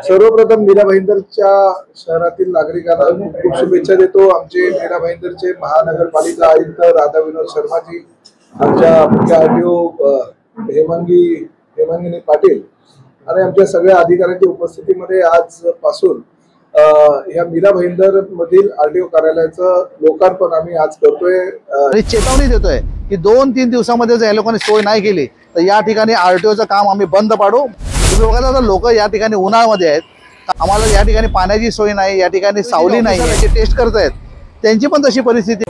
सर्वप्रथम मीरा भाईंदरच्या शहरातील नागरिकांना खूप खूप शुभेच्छा देतो। आमचे मीरा भाईंदरचे महानगरपालिका आयुक्त राधा विनोद शर्माजी, आमच्या मुख्य आरटीओ हेमांगिनी पाटील आणि आमच्या सगळ्या अधिकाऱ्यांच्या उपस्थितीमध्ये आजपासून या मीरा भाईंदर मधील आरटीओ कार्यालयाचं लोकार्पण आम्ही आज करतोय आणि चेतावणी देतोय की 2-3 दिवसामध्ये जर या लोकांनी सोय नाही केली तर या ठिकाणी आरटीओचं काम आम्ही बंद पाडू। तुम्ही बघा आता लोक या ठिकाणी उन्हाळ्यामध्ये आहेत, आम्हाला या ठिकाणी पाण्याची सोय नाही, या ठिकाणी सावली नाही, याची टेस्ट करतायत, त्यांची पण तशी परिस्थिती।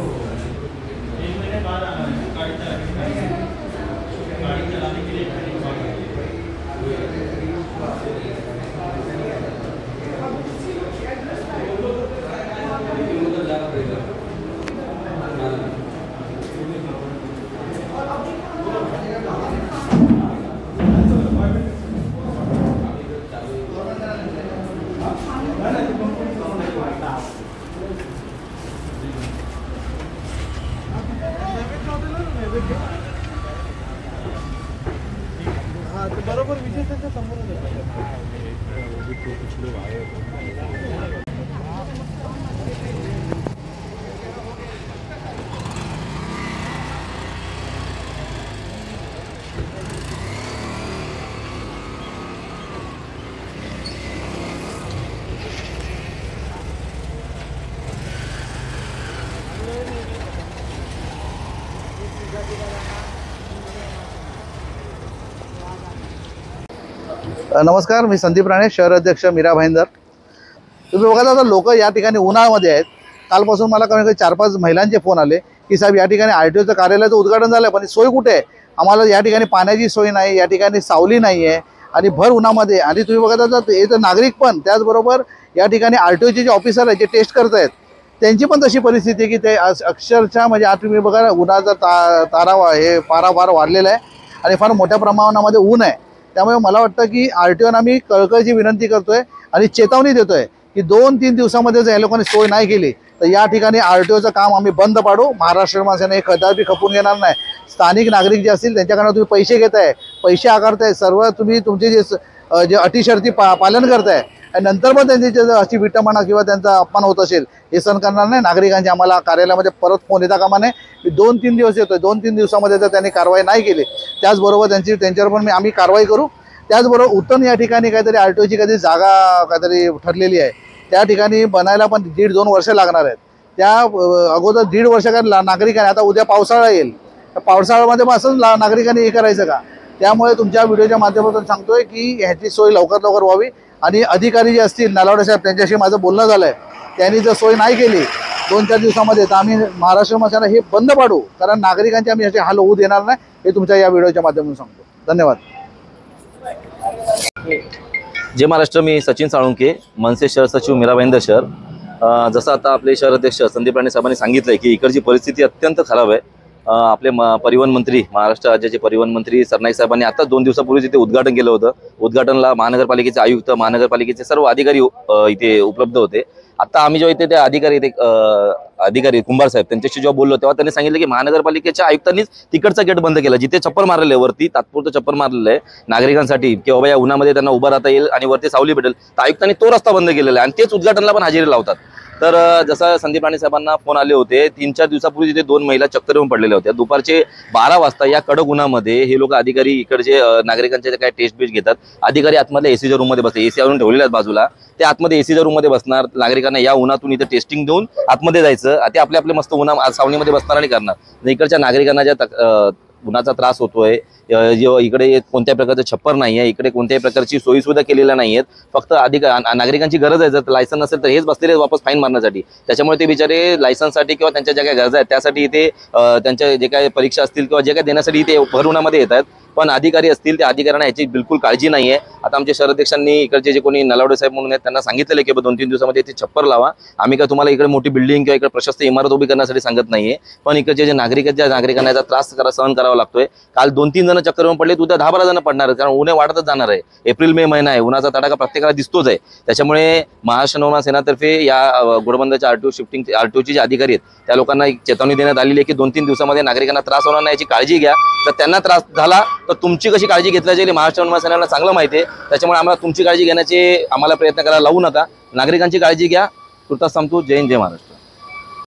बरोबर विजय त्यांच्या समोर नमस्कार, मी संदीप राणे, शहर अध्यक्ष मीरा भाईंदर। तुम्ही बघा आता लोक या ठिकाणी उन्हाळ्यामध्ये आहेत। कालपासून मला कमी 4-5 महिलांचे फोन आले की साहेब या ठिकाणी आरटीओचं कार्यालयाचं उद्घाटन झालं पण सोय कुठे आहे, आम्हाला या ठिकाणी पाण्याची सोय नाही, या ठिकाणी सावली नाही आहे आणि भर उन्हामध्ये। आणि तुम्ही बघा आता हे तर नागरिक पण त्याचबरोबर या ठिकाणी आरटीओचे जे ऑफिसर आहेत जे टेस्ट करतायत त्यांची पण तशी परिस्थिती आहे की ते अक्षरशः म्हणजे आज तुम्ही बघा उन्हाचा पारा फार वाढलेला आहे आणि फार मोठ्या प्रमाणामध्ये ऊन आहे। त्यामुळे मला वाटतं की आरटीओना मी कळकळीची विनंती करतोय आणि चेतावणी देतोय की 2-3 दिवसामध्ये जर या लोकांनी सोय नाही केली तर या ठिकाणी आरटीओचं काम आम्ही बंद पाडू। महाराष्ट्र माणसाने हे कदापि खपून घेणार नाही। स्थानिक नागरिक जे असतील त्यांच्याकडनं तुम्ही पैसे घेताय, पैसे आकारताय, सर्व तुम्ही तुमचे जे अटी शर्ती पालन करताय आणि नंतर पण त्यांची अशी विटंबना किंवा त्यांचा अपमान होत असेल हे सहन करणार नाही। नागरिकांचे आम्हाला कार्यालयामध्ये परत फोन येता कामा नये। मी 2-3 दिवस येतोय, 2-3 दिवसामध्ये जर त्यांनी कारवाई नाही केली त्याचबरोबर त्यांच्यावर पण आम्ही कारवाई करू। त्याचबरोबर उत्तम या ठिकाणी काहीतरी आरटीओची काहीतरी जागा काहीतरी ठरलेली आहे, त्या ठिकाणी बनायला पण 1.5-2 वर्ष लागणार आहेत। त्या अगोदर 1.5 वर्ष नागरिकांनी, आता उद्या पावसाळा येईल तर पावसाळ्यामध्ये असंच नागरिकांनी हे करायचं का? त्यामुळे तुमच्या व्हिडिओच्या माध्यमातून सांगतोय की ह्याची सोय लवकरात लवकर व्हावी आणि अधिकारी जे असतील नलावडे साहेब त्यांच्याशी माझं बोलणं झालंय, त्यांनी जर सोय नाही केली 2-4 दिवसामध्ये तर आम्ही महाराष्ट्र माणसाला हे बंद पाडू, कारण नागरिकांचे आम्ही असे हाल होऊ देणार नाही हे तुमच्या या व्हिडिओच्या माध्यमातून सांगतो। धन्यवाद। जय महाराष्ट्र, मी सचिन साळुंके, मनसे शहर सचिव मीरा भाईंदर शहर। जसं आता आपले शहर अध्यक्ष संदीप राणे साहेबांनी सांगितलंय की इकडची परिस्थिती अत्यंत खराब आहे। आपले परिवहन मंत्री, महाराष्ट्र राज्याचे परिवहन मंत्री सरनाईक साहेबांनी आता 2 दिवसापूर्वी इथे उद्घाटन केलं होतं। उद्घाटनाला महानगरपालिकेचे आयुक्त, महानगरपालिकेचे सर्व अधिकारी इथे उपलब्ध होते। आता आम्ही जेव्हा इथे ते अधिकारी कुंभार साहेब त्यांच्याशी जेव्हा बोललो तेव्हा त्यांनी सांगितलं की महानगरपालिकेच्या आयुक्तांनीच तिकडचा गेट बंद केला, जिथे चप्पर मारलेलं आहे, वरती तात्पुरतं चप्पर मारलेलं आहे नागरिकांसाठी की बाबा या उन्हामध्ये त्यांना उभं राहता येईल आणि वरती सावली भेटेल, तर आयुक्तांनी तो रस्ता बंद केलेला आहे आणि तेच उद्घाटनाला पण हजेरी लावतात। तर जसं संदीप राणे साहेबांना फोन आले होते, 3-4 दिवसापूर्वी तिथे 2 महिला चक्कर येऊन पडलेल्या होत्या। दुपारचे 12 वाजता या कडक उन्हामध्ये हे लोक अधिकारी इकडचे नागरिकांचे काय टेस्ट बेस्ट घेतात, अधिकारी आतमध्ये एसीच्या रूममध्ये बसले, एसी आणून ठेवलेले आहेत बाजूला, ते आतमध्ये एसीच्या रूममध्ये बसणार, नागरिकांना या उन्हातून इथे टेस्टिंग देऊन आतमध्ये जायचं, ते आपले मस्त उन्हा सावलीमध्ये बसणार आणि करणार। इकडच्या नागरिकांना ज्या उन्हाचा त्रास होतोय, इकडे कोणत्या प्रकारचं छप्पर नाही आहे, इकडे कोणत्याही प्रकारची सोयी सुविधा केलेल्या नाही आहेत, फक्त नागरिकांची गरज आहे। जर लायसन नसेल तर हेच बसलेले वापस फाईन मारण्यासाठी, त्याच्यामुळे ते बिचारे लायसनसाठी किंवा त्यांच्या ज्या काही गरजा आहेत त्यासाठी इथे त्यांच्या जे काही परीक्षा असतील किंवा जे काही देण्यासाठी इथे भर उन्हामध्ये येत आहेत। पण अधिकारी असतील त्या अधिकाऱ्यांना याची बिलकुल काळजी नाही आहे। आता आमच्या शहर अध्यक्षांनी इकडचे जे कोणी नलावडे साहेब म्हणून आहेत त्यांना सांगितलेलं की 2-3 दिवसामध्ये इथे छप्पर लावा, आम्ही काय तुम्हाला इकडे मोठी बिल्डिंग किंवा इकडे प्रशस्त इमारत उभी करण्यासाठी सांगत नाहीये, पण इकडचे जे नागरिक आहेत, ज्या नागरिकांना याचा त्रास सहन करावा लागतोय। काल 2-3 जण जण चक्करवरून पडले, उद्या 10-12 जण पडणार आहेत, कारण ऊन वाढतच जाणार आहे. एप्रिल मे महिना आहे, उन्हाचा तडाखा प्रत्येकाला दिसतोच आहे. त्याच्यामुळे महाराष्ट्र नवनिर्माण सेनातर्फे या घोडबंदरच्या आरटीओची जे अधिकारी आहेत त्या लोकांना एक चेतावणी देण्यात आलेली आहे की 2-3 दिवसामध्ये नागरिकांना त्रास होणार नाही याची काळजी घ्या. तर त्यांना त्रास झाला तर तुमची कशी काळजी घेतली जाईल महाराष्ट्र नवनिर्माण सेनेला चांगलं माहिती आहे. त्याच्यामुळे आम्हाला तुमची काळजी घेण्याचे प्रयत्न करायला लावू नका. नागरिकांची काळजी घ्या. तुर्तास थांबतो. जय हिंद, जय महाराष्ट्र.